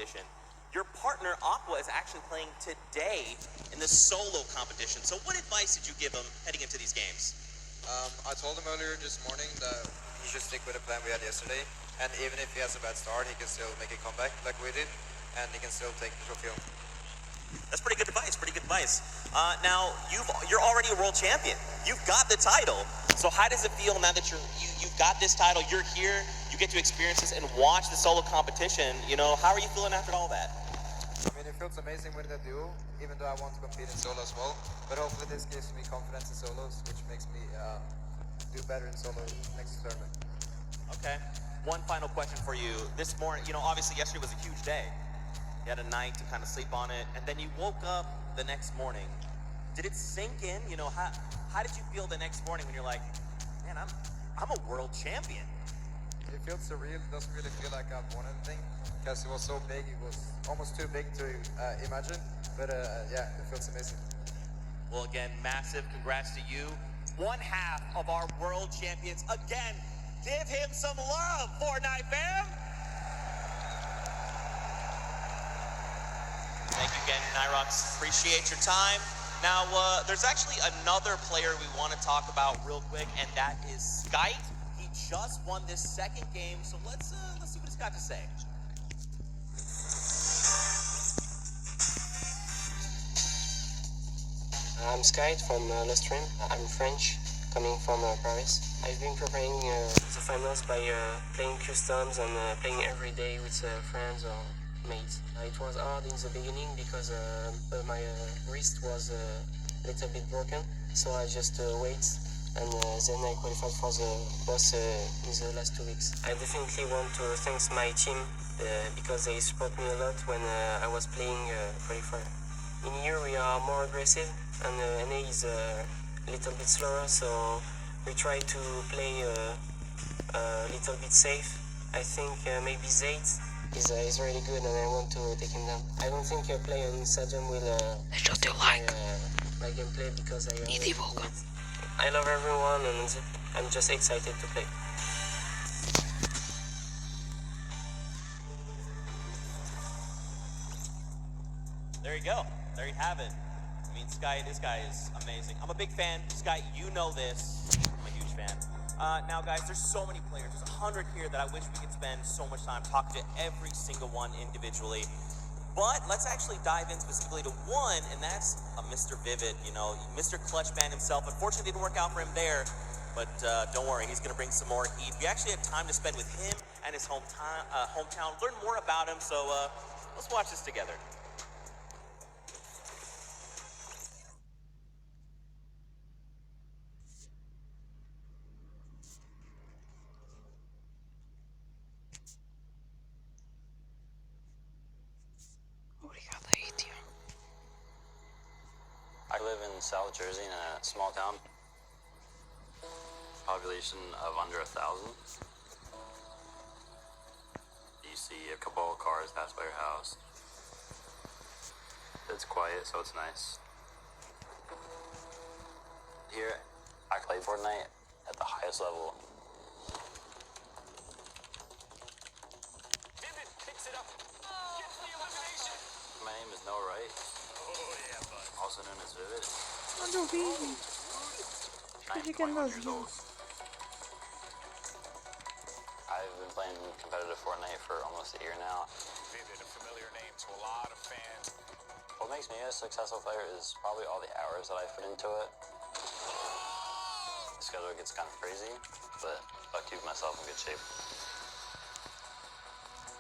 competition. Your partner, Aqua, is actually playing today in the solo competition. So what advice did you give him heading into these games? I told him earlier this morning that he should stick with the plan we had yesterday. And even if he has a bad start, he can still make a comeback like we did. And he can still take the trophy home. That's pretty good advice, pretty good advice. Now, you're already a world champion. You've got the title. So how does it feel now that you've got this title, you're here, you get to experience this and watch the solo competition? You know, how are you feeling after all that? I mean, it feels amazing with the duo, even though I want to compete in solo as well. But hopefully this gives me confidence in solos, which makes me do better in solo next tournament. Okay. One final question for you. This morning, you know, obviously yesterday was a huge day. You had a night to kind of sleep on it, and then you woke up the next morning. Did it sink in? You know, how did you feel the next morning when you're like, man, I'm a world champion? It feels surreal. It doesn't really feel like I've won anything because it was so big. It was almost too big to imagine. But yeah, it feels amazing. Well, again, massive congrats to you. One half of our world champions. Again, give him some love, Fortnite fam. Thank you again, Nyrox. Appreciate your time. Now, there's actually another player we want to talk about real quick, and that is Skite. He just won this second game, so let's see what he's got to say. I'm Skite from Lustream. I'm French, coming from Paris. I've been preparing the finals by playing customs and playing every day with friends or mates. It was hard in the beginning because my wrist was a little bit broken, so I just wait and then I qualified for the boss in the last 2 weeks. I definitely want to thank my team because they support me a lot when I was playing qualifier. In here we are more aggressive and NA is a little bit slower, so we try to play a little bit safe. I think maybe Zayt is really good and I want to take him down. I don't think playing in Stadium will my gameplay because I love everyone and I'm just excited to play. There you go. There you have it. I mean, this guy is amazing. I'm a big fan. Sky, you know this. I'm a huge fan. Now, guys, there's so many players. There's 100 here that I wish we could spend so much time talking to every single one individually. But let's actually dive in specifically to one, and that's Mr. Vivid, you know, Mr. Clutchman himself. Unfortunately, it didn't work out for him there, but don't worry, he's going to bring some more heat. We actually had time to spend with him and his hometown, learn more about him, so let's watch this together. I live in South Jersey in a small town, population of under 1,000. You see a couple of cars pass by your house. It's quiet, so it's nice. Here, I play Fortnite at the highest level. Vivid picks it up. Gets the elimination. My name is Noah Wright, also known as Vivid. I'm 21 years old. I've been playing competitive Fortnite for almost a year now. Vivid, a familiar name to a lot of fans. What makes me a successful player is probably all the hours that I put into it. The schedule gets kind of crazy, but I keep myself in good shape.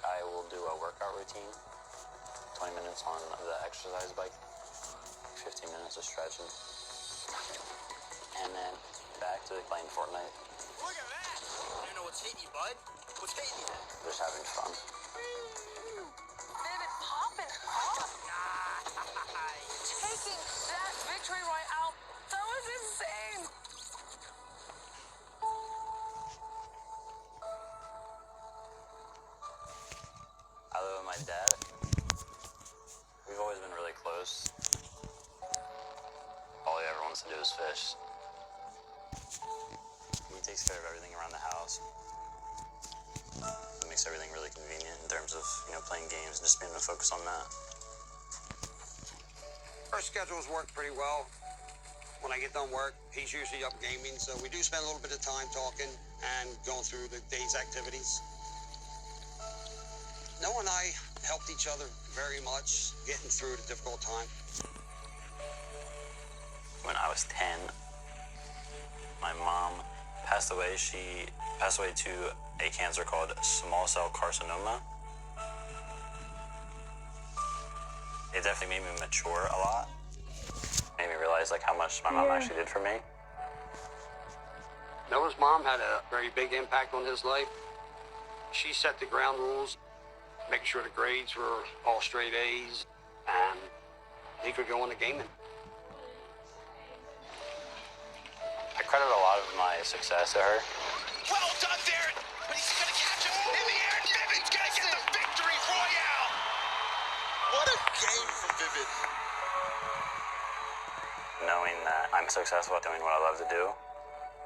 I will do a workout routine, 20 minutes on the exercise bike, 15 minutes of stretching, and then back to playing Fortnite. Look at that! I don't know what's hitting you, bud. What's hitting you? Just having fun. Vivid popping off. Taking that victory right out. That was insane. I live with my dad. We've always been really close. All he ever wants to do is fish. He takes care of everything around the house. It makes everything really convenient in terms of, playing games and just being able to focus on that. Our schedules work pretty well. When I get done work, he's usually up gaming, so we do spend a little bit of time talking and going through the day's activities. Noah and I helped each other very much getting through the difficult time. When I was 10, my mom passed away. She passed away to a cancer called small cell carcinoma. It definitely made me mature a lot. Made me realize how much my mom actually did for me. Noah's mom had a very big impact on his life. She set the ground rules, making sure the grades were all straight A's, and he could go into gaming. I credit a lot of my success to her. Well done there, but he's gonna catch him in the air. Vivid's gonna get the victory royale. What a game from Vivid. Knowing that I'm successful at doing what I love to do,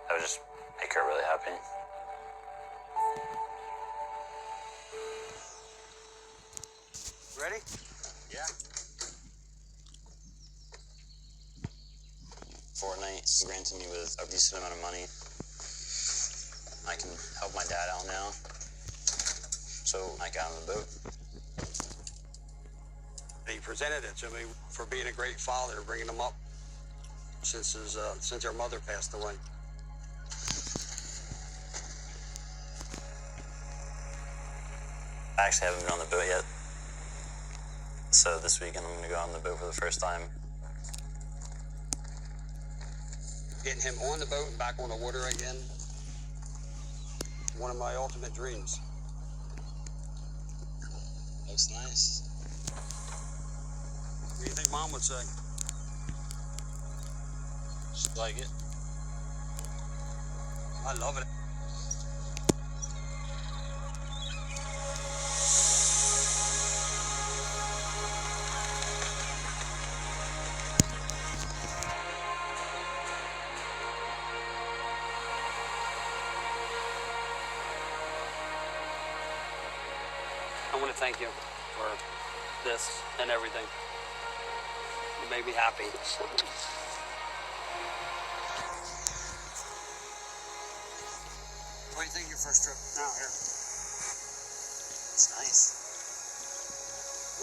that would just make her really happy. Ready? Yeah. FORTNITE granted me with a decent amount of money. I can help my dad out now, so I got on the boat. He presented it to me for being a great father, bringing him up since our mother passed away. I actually haven't been on the boat yet, so this weekend I'm going to go on the boat for the first time. Getting him on the boat and back on the water again, one of my ultimate dreams. Looks nice. What do you think Mom would say? She'd like it. I love it. I want to thank you for this and everything. You made me happy. What do you think of your first trip out here? It's nice.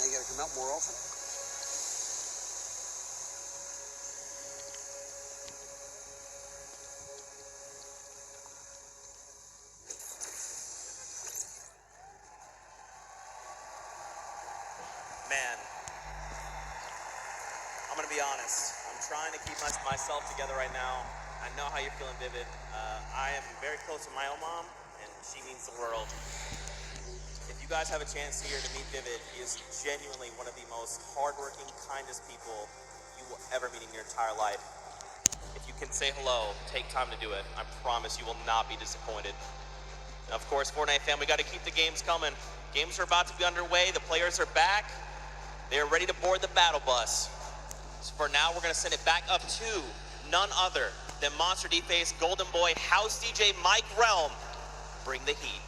Now you gotta come out more often. Man, I'm gonna be honest. I'm trying to keep myself together right now. I know how you're feeling, Vivid. I am very close to my own mom, and she means the world. If you guys have a chance here to meet Vivid, he is genuinely one of the most hardworking, kindest people you will ever meet in your entire life. If you can say hello, take time to do it. I promise you will not be disappointed. And of course, Fortnite fam, we got to keep the games coming. Games are about to be underway. The players are back. They are ready to board the battle bus. So for now, we're going to send it back up to none other than Monster D-Face, Golden Boy, House DJ Mike Realm. Bring the heat.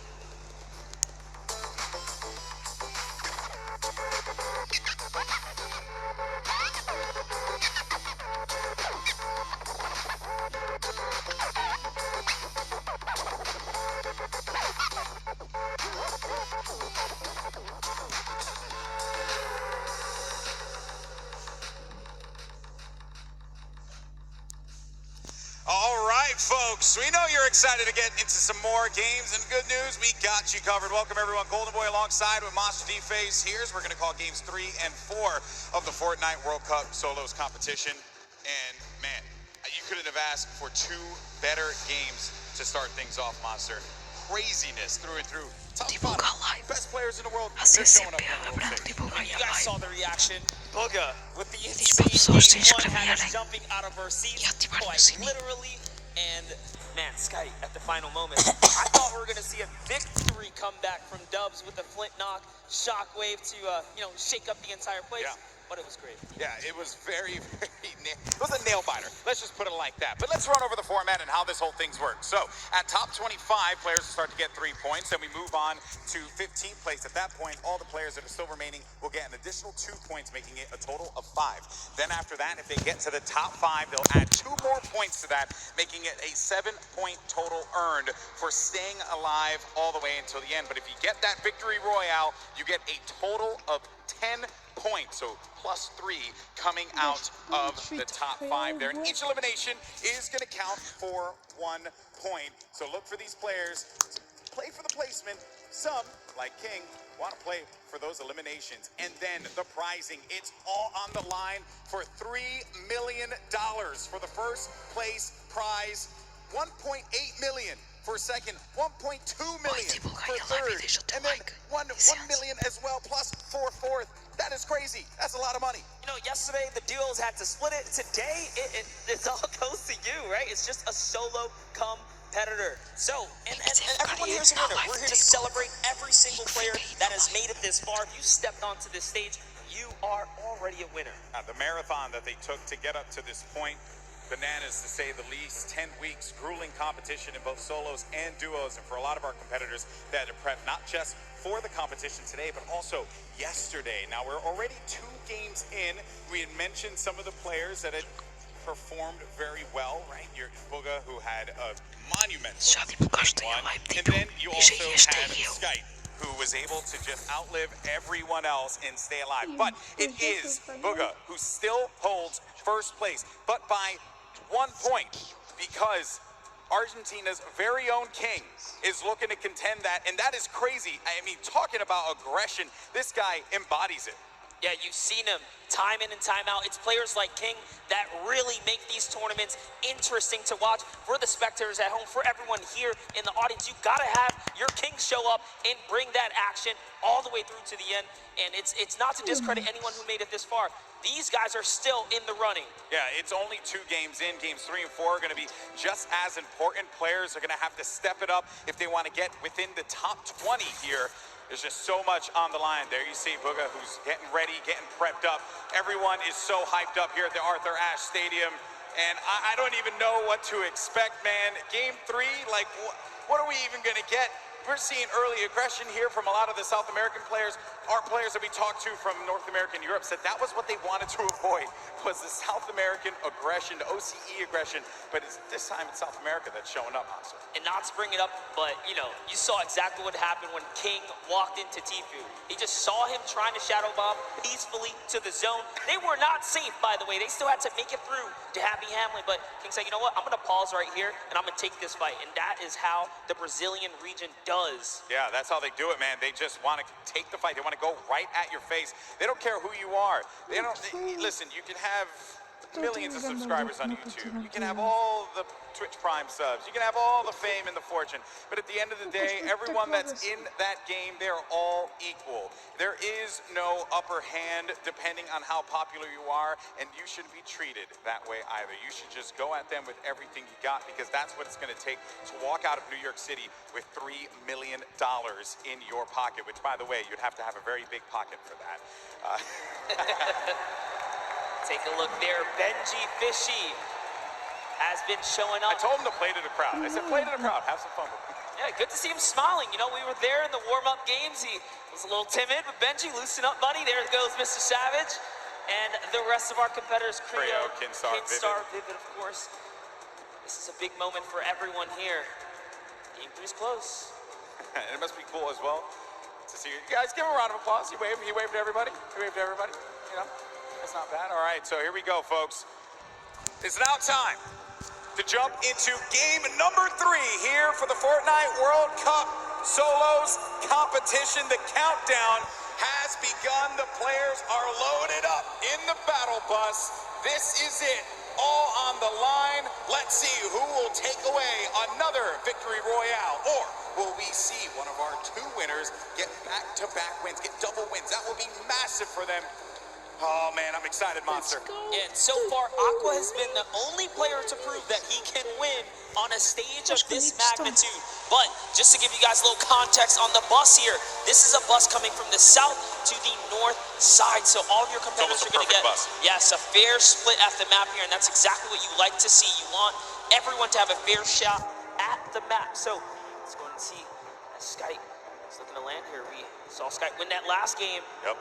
All right, folks, we know you're excited to get into some more games, and good news, we got you covered. Welcome, everyone. Golden Boy alongside with Monster D-Face. Here's we're going to call games 3 and 4 of the FORTNITE World Cup Solos competition. And, man, you couldn't have asked for two better games to start things off, Monster. Craziness through and through. Top five best players in the world. They're showing up on the world stage. You guys saw the reaction. Booga with the pessoas insane se game 1 had us inscreverem. jumping out of our seats, ativar o quite sininho. literally. And man, Sky, at the final moment, I thought we were going to see a victory comeback from Dubs with the flint knock, shockwave to shake up the entire place. Yeah. but it was great. Yeah, it was very, it was a nail biter. Let's just put it like that. But let's run over the format and how this whole thing's worked. So at top 25, players will start to get 3 points. Then we move on to 15th place. At that point, all the players that are still remaining will get an additional 2 points, making it a total of 5. Then after that, if they get to the top 5, they'll add 2 more points to that, making it a 7-point total earned for staying alive all the way until the end. But if you get that victory royale, you get a total of 10 points, so plus 3 coming out of the top 5 there. And each elimination is going to count for 1 point. So look for these players to play for the placement. Some, like King, want to play for those eliminations. And then the prizing, it's all on the line for $3 million for the first place prize, 1.8 million. For second, 1.2 million for third, and then 1 million as well, plus for fourth. That is crazy. That's a lot of money. You know, yesterday the duos had to split it. Today, it all goes to you, right? It's just a solo competitor. So, and everyone here's a winner. We're here to celebrate every single player that has made it this far. If you stepped onto this stage, you are already a winner. The marathon that they took to get up to this point, bananas to say the least. 10 weeks, grueling competition in both solos and duos, and for a lot of our competitors that had to prep not just for the competition today, but also yesterday. Now we're already 2 games in. We had mentioned some of the players that had performed very well, right? Your Buga, who had a monumental one, and then you also had Skype, who was able to just outlive everyone else and stay alive. But it is Buga who still holds first place, but by 1 point, because Argentina's very own King is looking to contend that, and that is crazy. I mean, talking about aggression, this guy embodies it. Yeah, you've seen him time in and time out. It's players like King that really make these tournaments interesting to watch for the spectators at home, for everyone here in the audience. You gotta have your King show up and bring that action all the way through to the end. And it's not to discredit anyone who made it this far. These guys are still in the running. Yeah, it's only 2 games in. Games 3 and 4 are going to be just as important. Players are going to have to step it up if they want to get within the top 20 here. There's just so much on the line. There you see Buga, who's getting ready, getting prepped up. Everyone is so hyped up here at the Arthur Ashe Stadium. And I don't even know what to expect, man. Game 3, like, what are we even going to get? We're seeing early aggression here from a lot of the South American players. Our players that we talked to from North America and Europe said that was what they wanted to avoid, was the South American aggression, the OCE aggression. But it's this time it's South America that's showing up, Monster. And not to bring it up, but, you know, you saw exactly what happened when King walked into Tfue. He just saw him trying to shadow bomb peacefully to the zone. They were not safe, by the way. They still had to make it through to Happy Hamlin. But King said, you know what, I'm going to pause right here, and I'm going to take this fight. And that is how the Brazilian region does. Yeah, that's how they do it, man. They just want to take the fight. They want to go right at your face. They don't care who you are. They don't. Listen, you can have millions of subscribers on YouTube. You can have all the Twitch Prime subs. You can have all the fame and the fortune. But at the end of the day, everyone that's in that game, they're all equal. There is no upper hand depending on how popular you are, and you shouldn't be treated that way either. You should just go at them with everything you got, because that's what it's going to take to walk out of New York City with $3 million in your pocket, which, by the way, you'd have to have a very big pocket for that. Take a look there. Benji Fishy has been showing up. I told him to play to the crowd. I said, play to the crowd. Have some fun with it. Yeah, good to see him smiling. You know, we were there in the warm-up games. He was a little timid, but Benji, loosen up, buddy. There goes Mr. Savage. And the rest of our competitors, Creo, Kinstar, Vivid, of course. This is a big moment for everyone here. Game 3's close. And it must be cool as well to see you guys. Give him a round of applause. He waved to everybody. He waved to everybody. You know, that's not bad. All right, so here we go, folks. It's now time to jump into game number 3 here for the FORTNITE World Cup Solos competition. The countdown has begun. The players are loaded up in the battle bus. This is it. All on the line. Let's see who will take away another victory royale, or will we see one of our 2 winners get back-to-back wins, get double wins? That will be massive for them. Oh man, I'm excited, Monster. And so far, Aqua has been the only player to prove that he can win on a stage of this magnitude. But just to give you guys a little context on the bus here, this is a bus coming from the south to the north side. So all of your competitors are going to get, yes, a fair split at the map here, and that's exactly what you like to see. You want everyone to have a fair shot at the map. So let's go and see Skype is looking to land here. We saw Skype win that last game. Yep.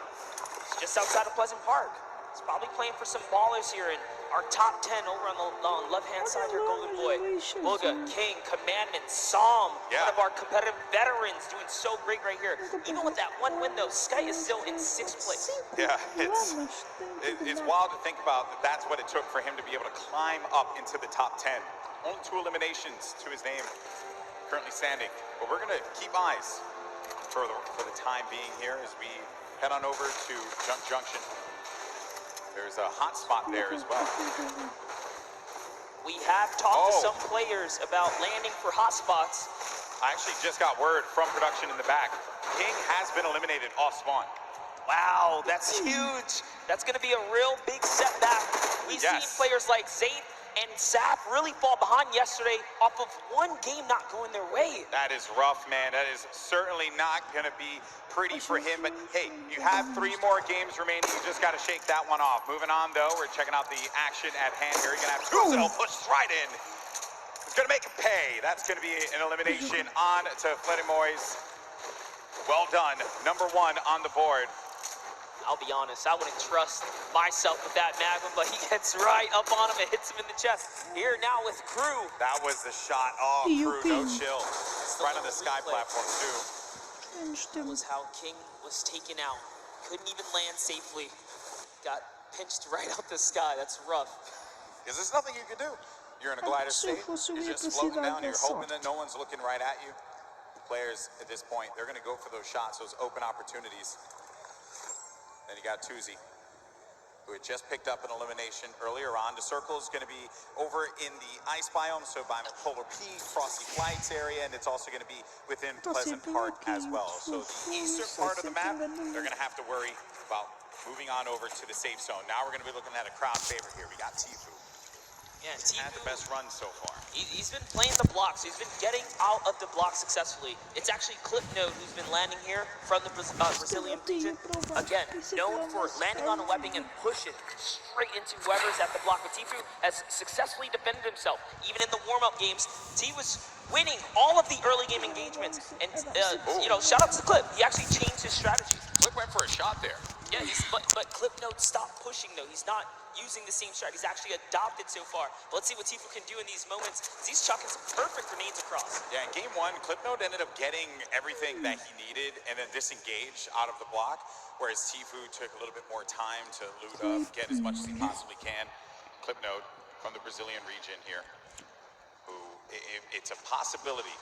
It's just outside of Pleasant Park. He's probably playing for some ballers here in our top 10 over on the left-hand side here. Golden Boy, Boga, King, Commandment, Psalm, one of our competitive veterans doing so great right here. Even with that one win though, Sky is still in 6th place. Yeah, it's wild to think about that. That's what it took for him to be able to climb up into the top 10. Only 2 eliminations to his name currently standing. But we're going to keep eyes for the time being here as we head on over to Junk Junction. There's a hot spot there as well. We have talked to some players about landing for hot spots. I actually just got word from production in the back. King has been eliminated off spawn. Wow, that's huge. That's going to be a real big setback. We've seen players like Zayn and Sap really fall behind yesterday off of one game not going their way. That is rough, man. That is certainly not going to be pretty for him. But hey, you have 3 more games remaining. You just got to shake that one off. Moving on, though, we're checking out the action at hand here. You're going to have Tuzel pushed right in. It's going to make him pay. That's going to be an elimination on to Fletimoy's. Well done. Number 1 on the board. I'll be honest, I wouldn't trust myself with that Magnum, but he gets right up on him and hits him in the chest. Here now with Crew. That was the shot. Oh, Crew, no chill. Right on the sky platform, too. That was how King was taken out. Couldn't even land safely. Got pinched right out the sky. That's rough. Because there's nothing you can do. You're in a glider state. You're just floating down. You're hoping that no one's looking right at you. Players at this point, they're going to go for those shots, those open opportunities. Then you got Tuzi, who had just picked up an elimination earlier on. The circle is going to be over in the ice biome, so by Polar Peak, Frosty Flights area, and it's also going to be within Pleasant Park as well. So the eastern part of the map, they're going to have to worry about moving on over to the safe zone. Now we're going to be looking at a crowd favorite here. We got Tifu. Yeah, Tifu had the best run so far. He's been playing the blocks. He's been getting out of the blocks successfully. It's actually Clipnote who's been landing here from the Brazilian region. Again, known for landing on a weapon and pushing straight into whoever's at the block. But Tifu has successfully defended himself. Even in the warm-up games, T was winning all of the early game engagements. And, you know, shout out to Clip. He actually changed his strategy. Clip went for a shot there. Yeah, but Clipnote stopped pushing, though. He's not using the same strat. He's actually adopted so far. But let's see what Tifu can do in these moments. He's chucking some perfect grenades across. Yeah, in game 1, Clipnote ended up getting everything that he needed and then disengaged out of the block, whereas Tifu took a little bit more time to loot up, get as much as he possibly can. Clipnote from the Brazilian region here, who it's a possibility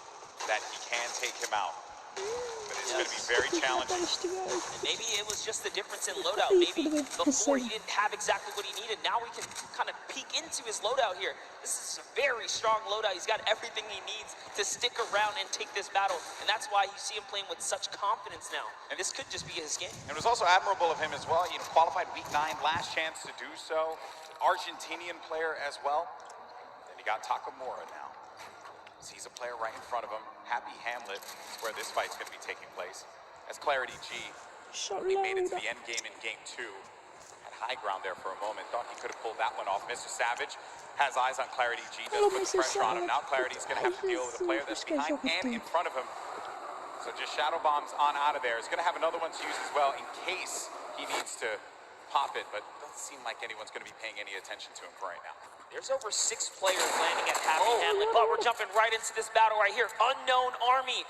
that he can take him out. But it's going to be very challenging. And maybe it was just the difference in loadout. Maybe before he didn't have exactly what he needed. Now we can kind of peek into his loadout here. This is a very strong loadout. He's got everything he needs to stick around and take this battle. And that's why you see him playing with such confidence now. And this could just be his game. It was also admirable of him as well. You know, qualified week 9, last chance to do so. Argentinian player as well. And you got Takamura now. He's a player right in front of him. Happy Hamlet is where this fight's going to be taking place. As Clarity G, he made it to the end game in game 2. Had high ground there for a moment. Thought he could have pulled that one off. Mr. Savage has eyes on Clarity G. Does put the pressure on him. Now Clarity's going to have to deal with a player that's behind and in front of him. So just shadow bombs on out of there. He's going to have another one to use as well in case he needs to pop it. But it doesn't seem like anyone's going to be paying any attention to him for right now. There's over 6 players landing at Happy Hamlet, but we're jumping right into this battle right here. Unknown Army,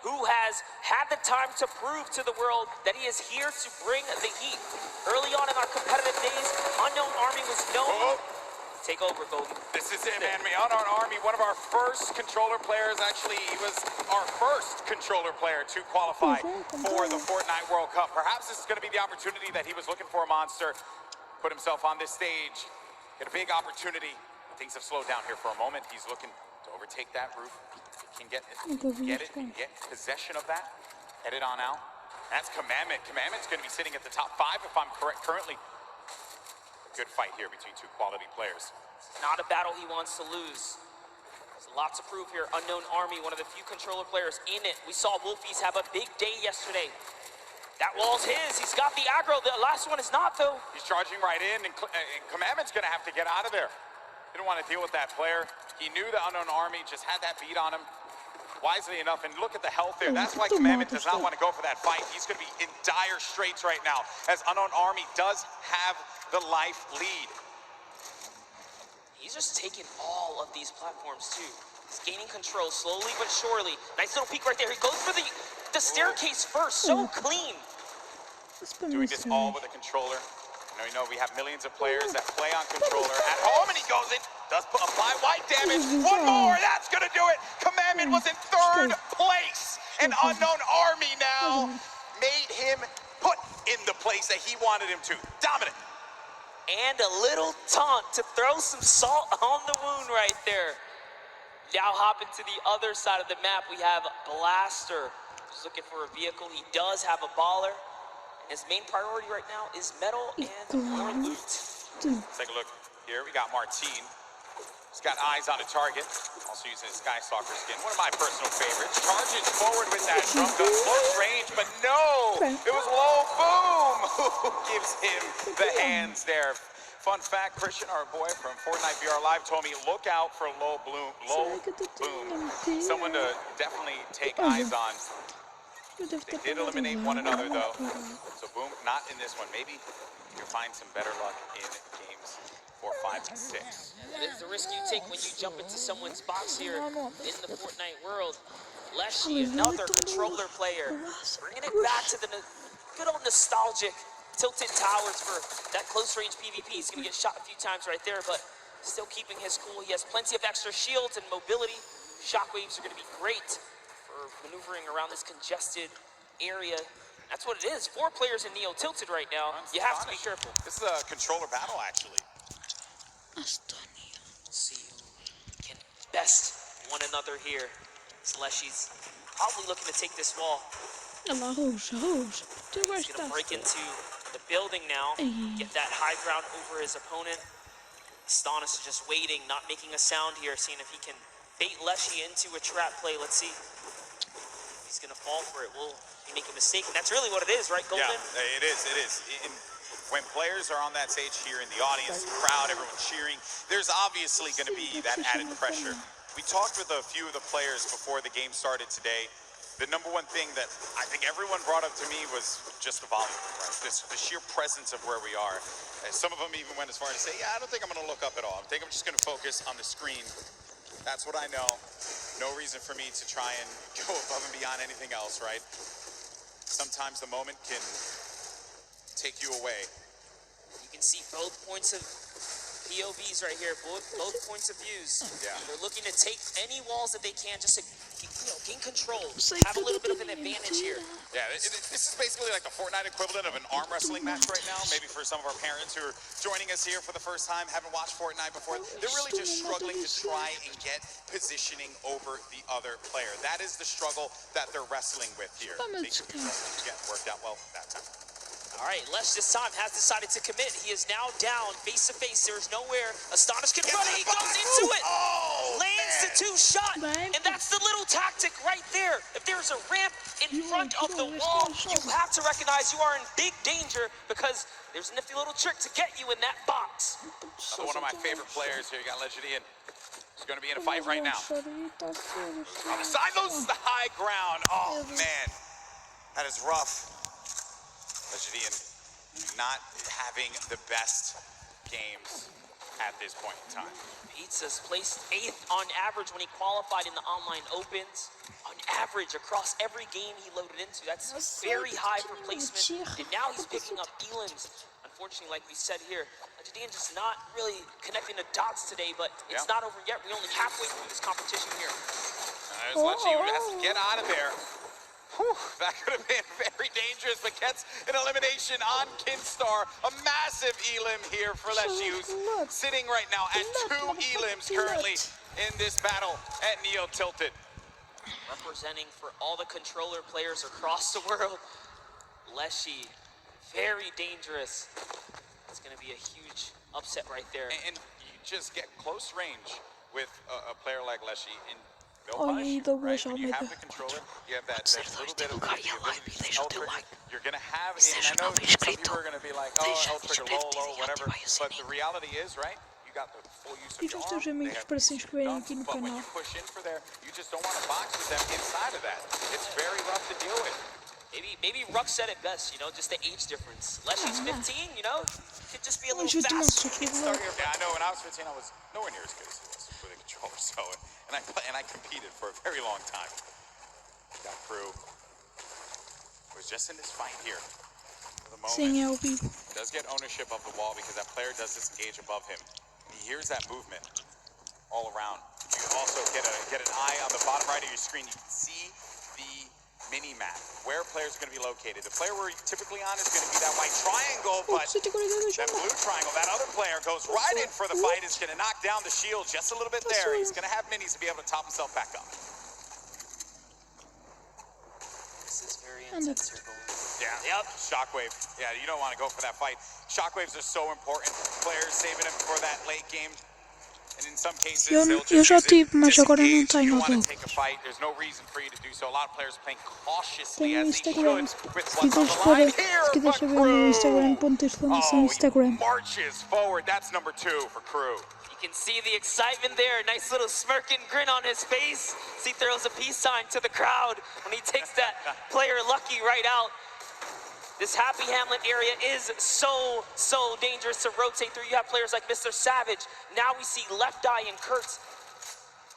who has had the time to prove to the world that he is here to bring the heat. Early on in our competitive days, Unknown Army was known. Take over, Golden. This is it, man. Unknown Army, one of our first controller players. Actually, he was our first controller player to qualify for the FORTNITE World Cup. Perhaps this is going to be the opportunity that he was looking for, Monster. Put himself on this stage. Get a big opportunity. Things have slowed down here for a moment. He's looking to overtake that roof. He can get it and get possession of that. Head it on out. That's Commandment. Commandment's going to be sitting at the top 5 if I'm correct currently. A good fight here between 2 quality players. Not a battle he wants to lose. There's lots to prove here. Unknown Army, one of the few controller players in it. We saw Wolfies have a big day yesterday. That wall's his. He's got the aggro. The last one is not, though. He's charging right in, and Commandment's gonna have to get out of there. Didn't want to deal with that player. He knew the unknown army, just had that beat on him. Wisely enough, and look at the health there. That's why Commandment does not want to go for that fight. He's gonna be in dire straits right now, as unknown army does have the life lead. He's just taking all of these platforms, too. He's gaining control slowly but surely. Nice little peek right there. He goes for the staircase first. So clean. Doing this all with a controller. You know we have millions of players that play on controller at home, and he goes in, does apply white damage. One more, that's gonna do it. Commandment was in third place. An unknown army now made him put in the place that he wanted him to. Dominant. And a little taunt to throw some salt on the wound right there. Now hopping to the other side of the map, we have Blaster. He's looking for a vehicle. He does have a baller. His main priority right now is metal and more loot. Let's take a look here. We got Martine. He's got eyes on a target. Also using his Skystalker skin. One of my personal favorites. Charges forward with that drum gun. Close range, but no! It was low boom! Who gives him the hands there? Fun fact, Christian, our boy from Fortnite VR Live, told me, look out for low boom. Someone to definitely take eyes on. They did eliminate one another, though. So boom, not in this one. Maybe you'll find some better luck in games 4, 5, and 6. That is the risk you take when you jump into someone's box here in the Fortnite world. Leshy, another controller player, bringing it back to the good old nostalgic tilted towers for that close-range PvP. He's going to get shot a few times right there, but still keeping his cool. He has plenty of extra shields and mobility. Shockwaves are going to be great for maneuvering around this congested area. That's what it is. 4 players in Neo tilted right now. You have to be careful. This is a controller battle, actually. See who can best one another here. Leshy's probably looking to take this wall. He's gonna break into the building now, get that high ground over his opponent. Astonis is just waiting, not making a sound here, seeing if he can bait Leshy into a trap play. Let's see. He's gonna fall for it. Will he make a mistake? And that's really what it is, right, Golden? Yeah, it is. When players are on that stage here in the audience, the crowd, everyone cheering, there's obviously going to be that added pressure. We talked with a few of the players before the game started today. The number one thing that I think everyone brought up to me was just the volume, right? The sheer presence of where we are. And some of them even went as far as to say, yeah, I don't think I'm going to look up at all. I think I'm just going to focus on the screen. That's what I know. No reason for me to try and go above and beyond anything else, right? Sometimes the moment can take you away. You can see both points of POVs right here, both points of views. Yeah. They're looking to take any walls that they can just to gain control, have a little bit of an advantage here. Yeah, this is basically like the Fortnite equivalent of an arm wrestling match right now. Maybe for some of our parents who are joining us here for the first time, haven't watched Fortnite before, they're really just struggling to try and get positioning over the other player. That is the struggle that they're wrestling with here. Yeah, worked out well that time. All right, Lesh this time has decided to commit. He is now down face to face. There's nowhere Astonis can run. He goes into it. Lands the 2-shot. And that's the little tactic right there. If there's a ramp in front of the wall, you have to recognize you are in big danger because there's a nifty little trick to get you in that box. Another one of my favorite players here. You got Legidian. He's going to be in a fight right now. On the side, loses the high ground. Oh, man. That is rough. Legidian not having the best games at this point in time. Pizza's placed 8th on average when he qualified in the online opens. On average, across every game he loaded into. That's very high for placement. And now he's picking up elims. Unfortunately, like we said here, Legidian just not really connecting the dots today, but it's not over yet. We're only halfway through this competition here. There's Lechi who has to get out of there. Whew, that could have been very dangerous, but gets an elimination on Kinstar. A massive elim here for Leshi, who's sitting right now at 2 elims currently in this battle at Neo Tilted. Representing for all the controller players across the world, Leshi, very dangerous. It's going to be a huge upset right there. And you just get close range with a player like Leshi, and They'll Ai, punish you, Douglas right? When you Almeida. have the controller, you have that Ser little dois, bit of divulgar the e a live, ability to deixa o teu L-trigger. like. You're going to have, Seja and I know novo some inscrito, people are going to be like, oh, deixa L-trigger low, inscrever-te low, e whatever. ativa aí o But the sininho. reality is, right? You got the full use of Diz your aos arm. teus They amigos have para se use of your inscreverem thumbs. aqui no But when canal. you push in for there, you just don't want to box with them inside of that. It's very rough to deal with. Maybe Ruck said it best, you know, just the age difference. Leslie's 15, you know, could just be a little Mas eu-te fast mostro kick aqui, start here. Yeah, I know. When I was 15, I was nowhere near as good as he was with a controller. So, and I competed for a very long time. That crew was just in this fight here. For the moment, Sim, é o vivo. does get ownership of the wall because that player does disengage above him. And he hears that movement all around. You also get an eye on the bottom right of your screen. You can see the mini map where players are going to be located. The player we're typically on is going to be that white triangle, but Você tem qualidade that blue triangle, that other player goes right in for the fight. Is going to knock down the shield just a little bit there. He's going to have minis to be able to top himself back up. This is very intense here, Golden. Yeah. Yep. Shockwave. Yeah, you don't want to go for that fight. Shockwaves are so important. Players saving them for that late game. And in some cases, they'll Eu just já use it, tive, mas agora não disengage. tenho You want to Douglas. take a fight. There's no reason for you to do so. A lot of players playing cautiously Tenho o as they Instagram. should with Se what's on quiseres the para, line se here. quiseres But saber o meu Instagram, Crew, ponto exclamação Instagram. he marches forward. That's number 2 for Crew. You can see the excitement there. Nice little smirking grin on his face. He throws a peace sign to the crowd when he takes that player Lucky right out. This Happy Hamlet area is so dangerous to rotate through. You have players like Mr. Savage. Now we see Left Eye and Kurtz.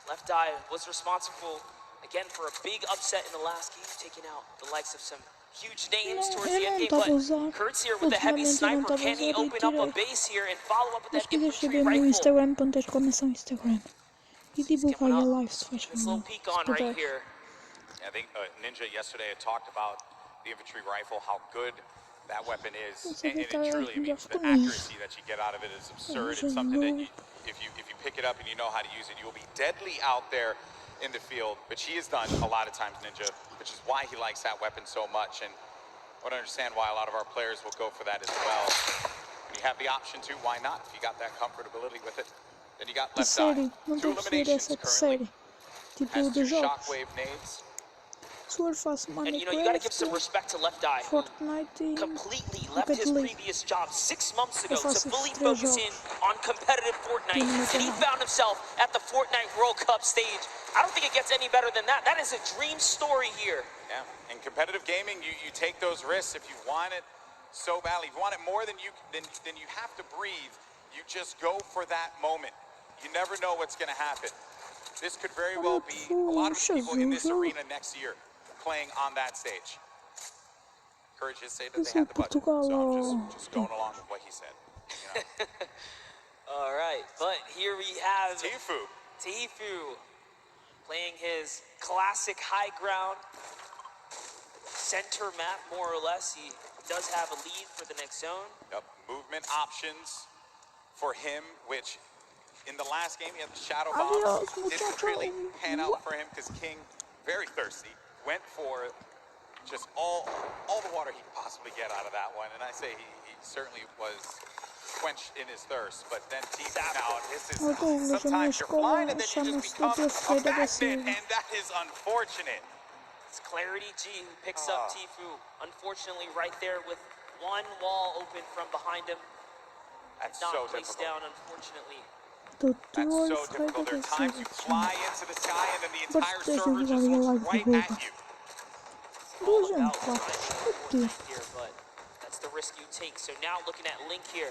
Left Eye was responsible, again, for a big upset in the last game, taking out the likes of some huge names towards the end game. But Kurtz here with the heavy sniper, can he open up a base here and follow up with Mas that quiseres infantry saber o meu rifle? Instagram, ponto exclamação Instagram. E divulgar a live se faz This little favor. peek Se on right puder. here. I think Ninja yesterday had talked about the infantry rifle, how good that weapon is, and it truly, I mean, the accuracy that you get out of it is absurd. It's something that if you pick it up and you know how to use it, you will be deadly out there in the field. But she has done a lot of times Ninja, which is why he likes that weapon so much, and I would understand why a lot of our players will go for that as well. When you have the option to, why not? If you got that comfortability with it, then you got De Left Eye. série, não 2 estou a perceber eliminations essa currently. série. Tipo Has de 2 jogos. shockwave nades. Sword faço And you know, you gotta give some Minecraft, respect to Left Eye, who Fortnite e completely left his Compartilhe. previous job 6 months ago to faço fully esses focus 3 in jogos. on competitive Fortnite. Tenho no And he canal. found himself at the FORTNITE World Cup stage. I don't think it gets any better than that. That is a dream story here. Yeah, in competitive gaming, you take those risks if you want it so badly. If you want it more than you have to breathe, you just go for that moment. You never know what's going to happen. This could very well be a lot of people in this arena next year playing on that stage. Courage just say that they had the budget, so I'm just going along with what he said. You know? All right, but here we have Tfue playing his classic high ground center map, more or less. He does have a lead for the next zone. Yep, movement options for him, which in the last game he had the shadow bombs. Didn't really pan out for him because King, very thirsty, went for just all the water he could possibly get out of that one. And I say he certainly was quenched in his thirst. But then Tfue now, this is sometimes you're blind and then you just become a magnet, and that is unfortunate. It's Clarity G who picks up Tfue. Unfortunately, right there with one wall open from behind him. That's Not so placed difficult. down, unfortunately. That's so difficult. There are times you fly into the sky and then the entire server just looks right at you. All about trying to Fortnite here, but that's the risk you take. So now looking at Link here.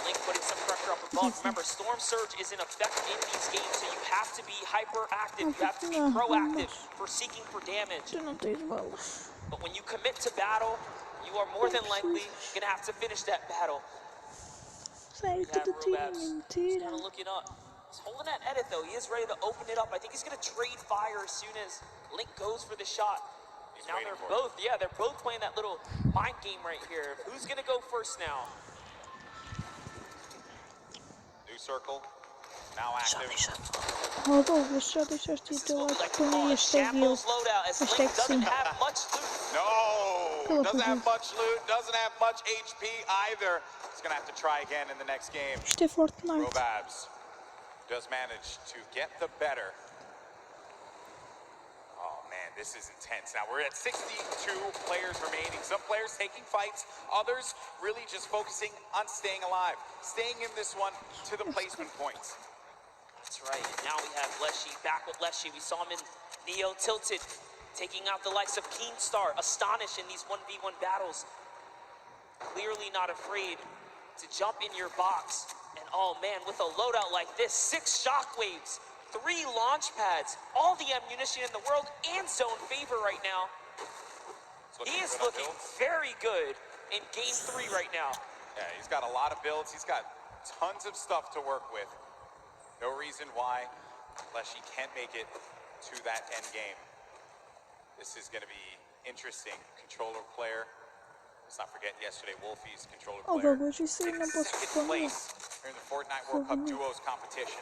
Link putting some pressure up above. Remember, Storm Surge is in effect in these games, so you have to be hyperactive. You have to be proactive for seeking for damage. But when you commit to battle, you are more than likely going to have to finish that battle. Sério, tudo tinha mentira. Kind of looking up. He's holding that edit though. He is ready to open it up. I think he's going to trade fire as soon as Link goes for the shot. Now they're both playing that little mind game right here. Who's going to go first now? New circle, now active. Oh, Douglas, já deixaste o teu like para mim, hashtag eu. Hashtag sim. No, doesn't have much loot, doesn't have much HP either. He's gonna have to try again in the next game. Isto é Fortnite. Robabs does manage to get the better This is intense. Now we're at 62 players remaining. Some players taking fights, others really just focusing on staying alive, staying in this one to the placement points. That's right. And now we have Leshy back with Leshy. We saw him in Neo Tilted, taking out the likes of Keemstar, Astonish in these 1v1 battles. Clearly not afraid to jump in your box. And oh man, with a loadout like this, 6 shockwaves, 3 launch pads, all the ammunition in the world, and zone favor right now. He is looking very good in game 3 right now. Yeah, he's got a lot of builds. He's got tons of stuff to work with. No reason why Leshy can't make it to that end game. This is going to be interesting. Controller player. Let's not forget yesterday Wolfie's controller player. Second place here in the FORTNITE World Cup Duos competition,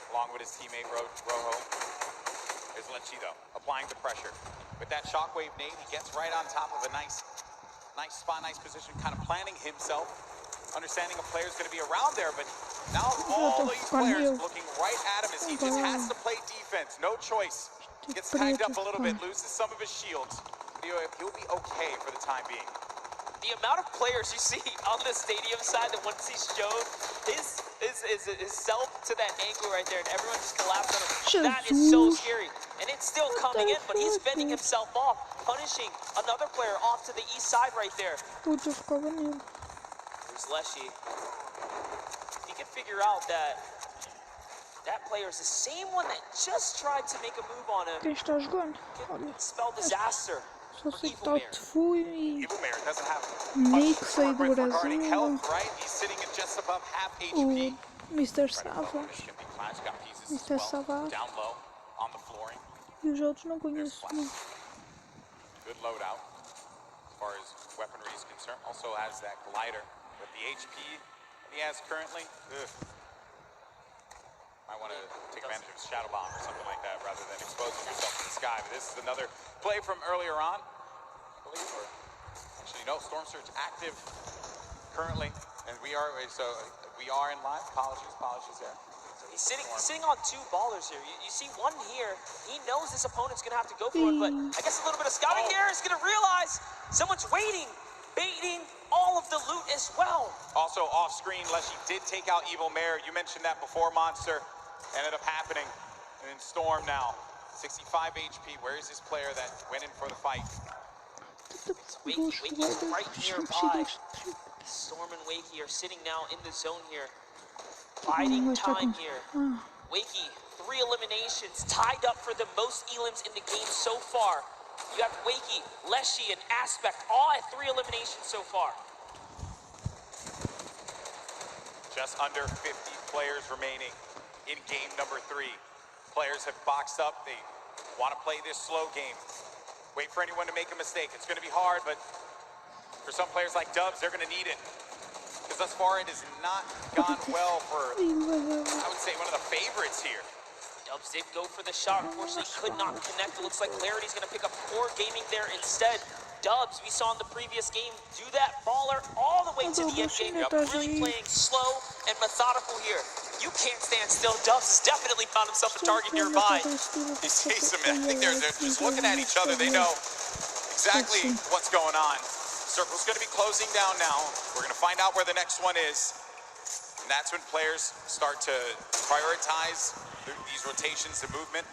along with his teammate Rojo. There's Lechido applying the pressure. With that shockwave nade, he gets right on top of a nice spot, nice position, kind of planning himself, understanding a player's going to be around there, but now all these players looking right at him as he just has to play defense. No choice. Gets tagged up a little bit, loses some of his shields. He'll be okay for the time being. The amount of players you see on the stadium side that once he showed his self to that angle right there, and everyone just collapsed on him. That is so scary. And it's still coming in, but he's fending himself off, punishing another player off to the east side right there. There's Leshy. He can figure out that player is the same one that just tried to make a move on him. Spell disaster. Só sei que top fui e doesn't have Nick saiu do regarding Brasil. health, right? He's sitting at just above half HP. Mr. Savage. Mr. Savage. Down low on the flooring. E os outros não conheço. Não. Good loadout as far as weaponry is concerned. Also has that glider with the HP that he has currently. Might want to take advantage of his shadow bomb or something like that rather than exposing yourself to the sky. But this is another play from earlier on, I believe. Or actually, no, Storm Surge active currently, and we are in live. Apologies there. He's sitting on 2 ballers here. You see one here. He knows this opponent's gonna have to go for it, but I guess a little bit of scouting here is gonna realize someone's waiting, baiting all of the loot as well. Also off screen, Leshy did take out Evil Mare. You mentioned that before, Monster. Ended up happening. And in Storm now, 65 HP. Where is this player that went in for the fight? Wakey's right nearby. Storm and Wakey are sitting now in the zone here. Biding time here. Wakey, 3 eliminations, tied up for the most elims in the game so far. You have Wakey, Leshy, and Aspect, all at 3 eliminations so far. Just under 50 players remaining in game number 3. Players have boxed up. They want to play this slow game. Wait for anyone to make a mistake. It's going to be hard, but for some players like Dubs, they're going to need it. Because thus far, it has not gone well for, I would say, one of the favorites here. Dubs did go for the shot. Unfortunately, could not connect. It looks like Clarity's going to pick up Core Gaming there instead. Dubs, we saw in the previous game, do that baller all the way to the end game. Really playing slow and methodical here. You can't stand still. Dubs has definitely found himself a target nearby. He sees him. I think they're just looking at each other. They know exactly what's going on. Circle's going to be closing down now. We're going to find out where the next one is. And that's when players start to prioritize these rotations, the movement.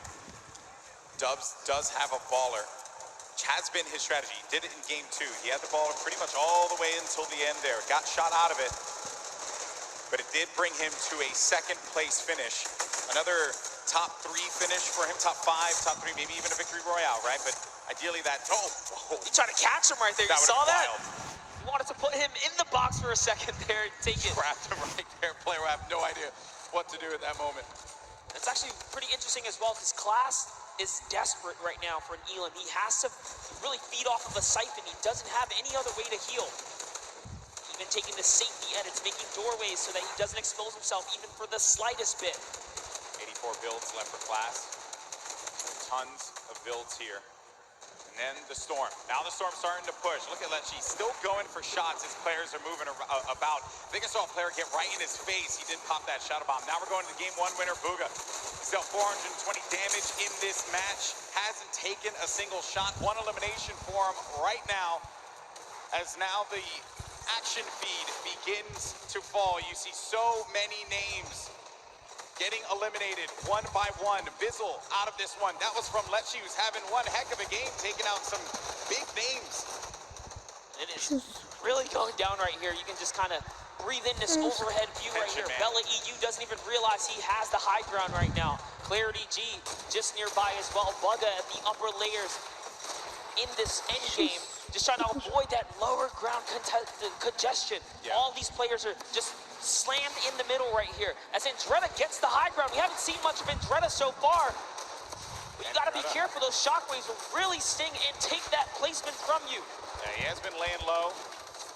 Dubs does have a baller, which has been his strategy. He did it in game 2. He had the baller pretty much all the way until the end there. Got shot out of it. But it did bring him to a 2nd place finish. Another top 3 finish for him, top 5, top 3, maybe even a victory royale, right? But ideally that, He tried to catch him right there. You saw that? He wanted to put him in the box for a second there and take it. Trapped him right there. Player will have no idea what to do at that moment. It's actually pretty interesting as well, because Class is desperate right now for an Elam. He has to really feed off of a Siphon. He doesn't have any other way to heal. Even taking the safety edits, making doorways so that he doesn't expose himself even for the slightest bit. 84 builds left for Class. Tons of builds here. And then the Storm. Now the Storm's starting to push. Look at Lechy, still going for shots as players are moving about. I think I saw a player get right in his face. He did pop that shadow bomb. Now we're going to the game 1 winner, Booga. He's dealt 420 damage in this match. Hasn't taken a single shot. One elimination for him right now. As now the action feed begins to fall. You see so many names getting eliminated one by one. Bizzle out of this one. That was from Lecce, who's having one heck of a game, taking out some big names. It is really going down right here. You can just kind of breathe in this overhead view right here. Bella EU doesn't even realize he has the high ground right now. Clarity G just nearby as well. Bugga at the upper layers in this end game. Just trying to avoid that lower ground congestion. Yeah. All these players are just slammed in the middle right here. As Andretta gets the high ground. We haven't seen much of Andretta so far. But you got to be careful. Those shockwaves will really sting and take that placement from you. Yeah, he has been laying low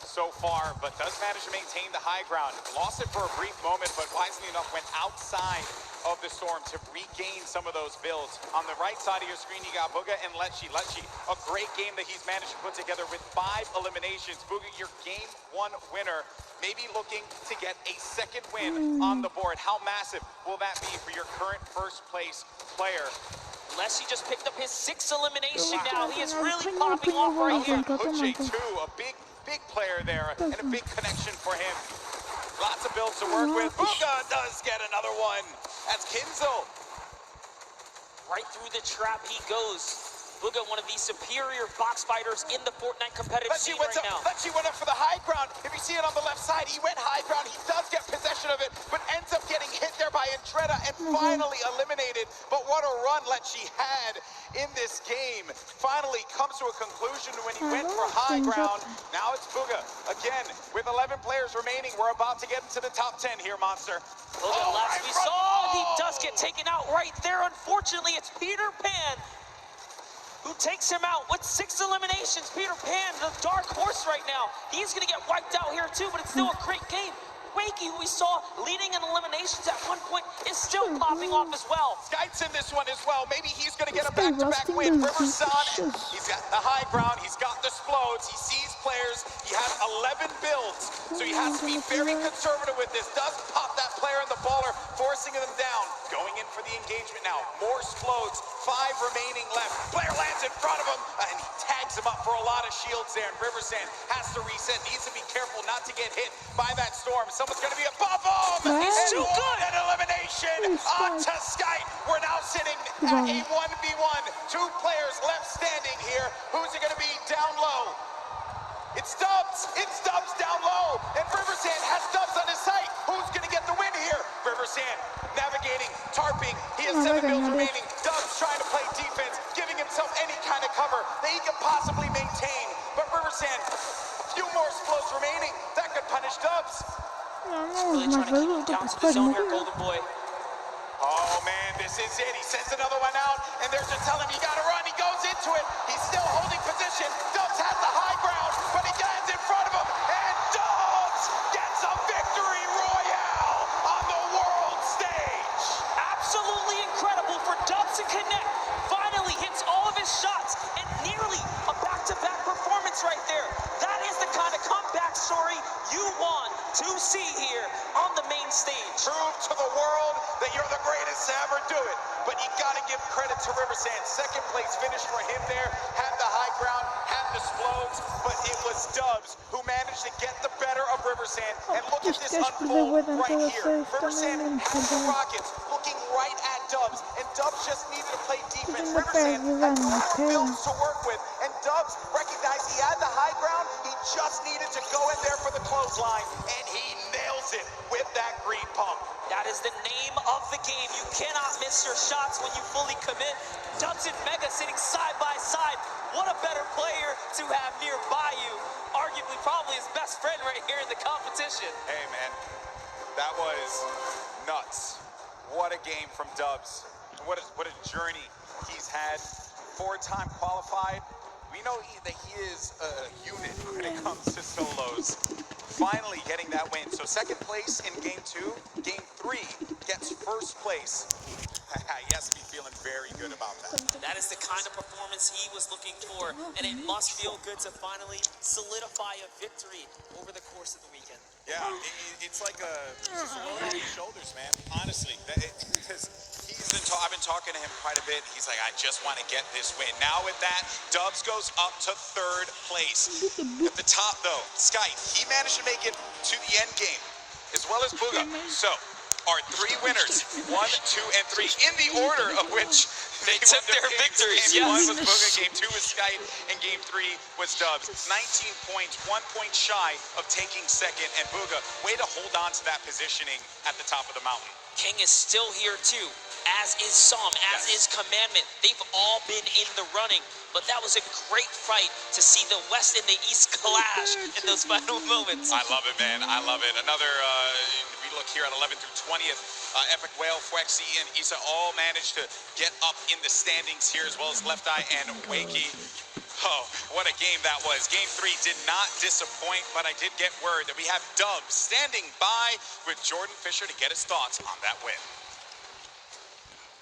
so far, but does manage to maintain the high ground. Lost it for a brief moment, but wisely enough went outside of the storm to regain some of those builds. On the right side of your screen, you got Bugga and Lecce. Lecce, a great game that he's managed to put together with 5 eliminations. Bugga, your game 1 winner, maybe looking to get a second win on the board. How massive will that be for your current first place player? Lecce just picked up his 6th elimination now. He is really popping off right here. Puche too, a big player there, and a big connection for him. Lots of builds to work with. Bugga does get another one. That's Kinzel. Right through the trap he goes. Bugga, one of the superior box fighters in the FORTNITE competitive scene right now. Lecce went up for the high ground. If you see it on the left side, he went high ground. He does get possession of it, but ends up getting hit there by Andretta and finally eliminated. But what a run Lecce had in this game. Finally comes to a conclusion when he went for high ground. Now it's Bugga again with 11 players remaining. We're about to get into the top 10 here, Monster. Bugga, last we saw, he does get taken out right there. Unfortunately, it's Peter Pan who takes him out with 6 eliminations. Peter Pan, the dark horse right now. He's going to get wiped out here too, but it's still a great game. Wakey, who we saw leading in eliminations at one point, is still popping off as well. Skype's in this one as well. Maybe he's going to get a back-to-back win. Riverson, he's got the high ground. He's got the explodes. He sees players. He has 11 builds, so he has to be very conservative with this. Does pop that player in the baller, forcing them down. Going in for the engagement now. More explodes. 5 remaining left. Player lands in front of him, and he tags him up for a lot of shields there. And Riverson has to reset. Needs to be careful not to get hit by that storm. Someone's going to be above him. He's too good. An elimination onto Skype. We're now sitting at a 1v1. 2 players left standing here. Who's it going to be down low? It's Dubs. It's Dubs down low. And Riversand has Dubs on his sight. Who's going to get the win here? Riversand navigating, tarping. He has 7 builds remaining. Dubs trying to play defense, giving himself any kind of cover that he can possibly maintain. But Riversand, a few more explodes remaining. That could punish Dubs. Really trying to keep him down to the zone here, Golden Boy. Oh man, this is it. He sends another one out, and they're just telling him you gotta run. He goes into it. He's still holding position. Dubs has the high ground, but he lands in front of him, and Dubs gets a victory royale on the world stage. Absolutely incredible for Dubs to connect. Finally hits all of his shots, and nearly a back-to-back performance right there. That is the kind of comeback story you want to see here on the main stage. Prove to the world that you're the greatest to ever do it. But you gotta give credit to Riversand. 2nd place finish for him there. Had the high ground, had the explodes, but it was Dubs who managed to get the better of Riversand. And look at this unfold right here. Riversand has the rockets looking right at Dubs, and Dubs just needed to play defense. Riversand had 2 more builds to work with, and Dubs recognized he had the high ground. He just needed to go in there for the clothesline, and he nails it with that green pump. That is the name of the game. You cannot miss your shots when you fully commit. Dubs and Mega sitting side by side. What a better player to have nearby you. Arguably probably his best friend right here in the competition. Hey man, that was nuts. What a game from Dubs. What a journey he's had. 4-time qualified. We know that he is a unit when it comes to solos. Finally getting that win. So 2nd place in game 2. Game 3 gets 1st place. He has to be feeling very good about that. That is the kind of performance he was looking for, and it must feel good to finally solidify a victory over the course of the weekend. Yeah, it's like just a load on his shoulders, man. Honestly, because he's I've been talking to him quite a bit. He's like, I just want to get this win. Now with that, Dubs goes up to 3rd place. At the top, though, Sky, he managed to make it to the end game, as well as Booga. So, our 3 winners, 1, 2, and 3, in the order of which they took their victories. Game 1 Yes. was Booga, Game 2 was Sky, and Game 3 was Dubs. 19 points, 1 point shy of taking 2nd, and Booga, way to hold on to that positioning at the top of the mountain. King is still here too, as is Psalm, as is Commandment. They've all been in the running, but that was a great fight to see the West and the East clash in those final moments. I love it, man. I love it. Another, we look here at 11th through 20th. Epic Whale, Fwexy, and Issa all managed to get up in the standings here, as well as Left Eye and Wakey. Oh, what a game that was. Game 3 did not disappoint, but I did get word that we have Dubs standing by with Jordan Fisher to get his thoughts on that win.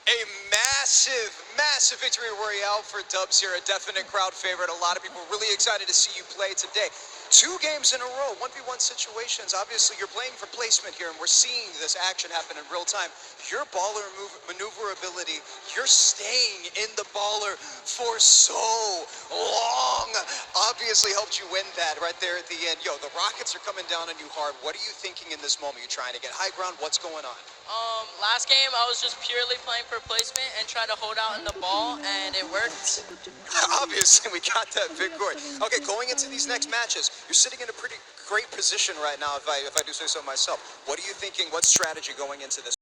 A massive, massive victory royale for Dubs here, a definite crowd favorite. A lot of people really excited to see you play today. 2 games in a row, 1v1 situations. Obviously, you're playing for placement here, and we're seeing this action happen in real time. Your baller maneuverability, you're staying in the baller for so long, obviously helped you win that right there at the end. Yo, the Rockets are coming down on you hard. What are you thinking in this moment? You're trying to get high ground. What's going on? Last game I was just purely playing for placement and trying to hold out in the ball, and it worked. Obviously, we got that victory. Okay, going into these next matches, you're sitting in a pretty great position right now, if I do say so myself. What are you thinking? What strategy going into this